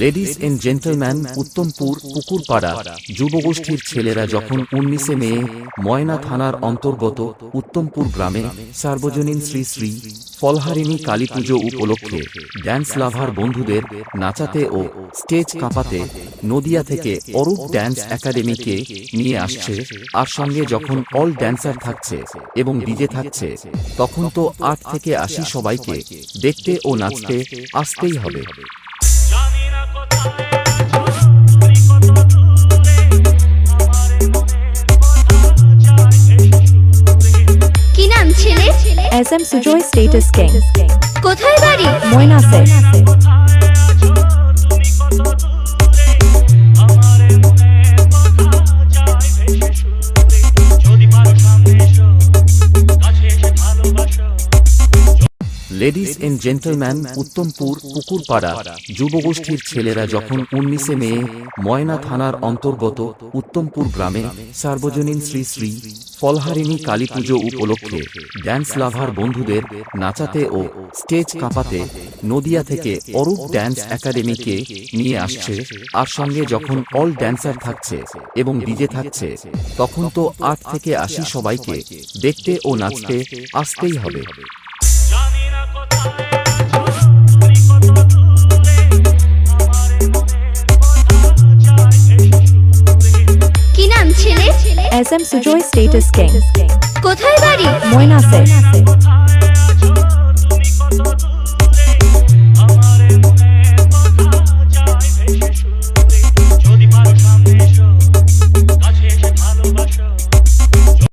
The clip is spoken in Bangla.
Ladies and gentleman, Uttampur Pukurpara যুবগোষ্ঠীর ছেলেরা যখন 19 মে ময়না থানার অন্তর্গত উত্তমপুর গ্রামে সার্বজনীন শ্রী শ্রী ফলহারিণী কালী পুজো উপলক্ষে ড্যান্স লাভার বন্ধুদের নাচাতে ও স্টেজ কাঁপাতে নদিয়া থেকে অরূপ ড্যান্স একাডেমিকে নিয়ে আসছে, আর সঙ্গে যখন অল ড্যান্সার থাকছে এবং ডিজে থাকছে, তখন তো 8 থেকে 80 সবাইকে দেখতে ও নাচতে আসতেই হবে। কি নাম ছেলে? SM Sujoy status king. কোথায় বাড়ি? ময়নাসে। Ladies and gentleman, Uttampur Pukurpara যুবগোষ্ঠীর ছেলেরা যখন 19 মে ময়না থানার অন্তর্গত উত্তমপুর গ্রামে সার্বজনীন শ্রী শ্রী ফলহারিণী কালী পুজো উপলক্ষে ড্যান্স লাভার বন্ধুদের নাচাতে ও স্টেজ কাঁপাতে নদিয়া থেকে অরূপ ড্যান্স একাডেমিকে নিয়ে আসছে, আর সঙ্গে যখন অল ড্যান্সার থাকছে এবং ডিজে থাকছে, তখন তো 8 থেকে 80 সবাইকে দেখতে ও নাচতে আসতেই হবে। কি নাম ছেলে? SM Sujoy status king. কোথায় বাড়ি? ময়নাসে।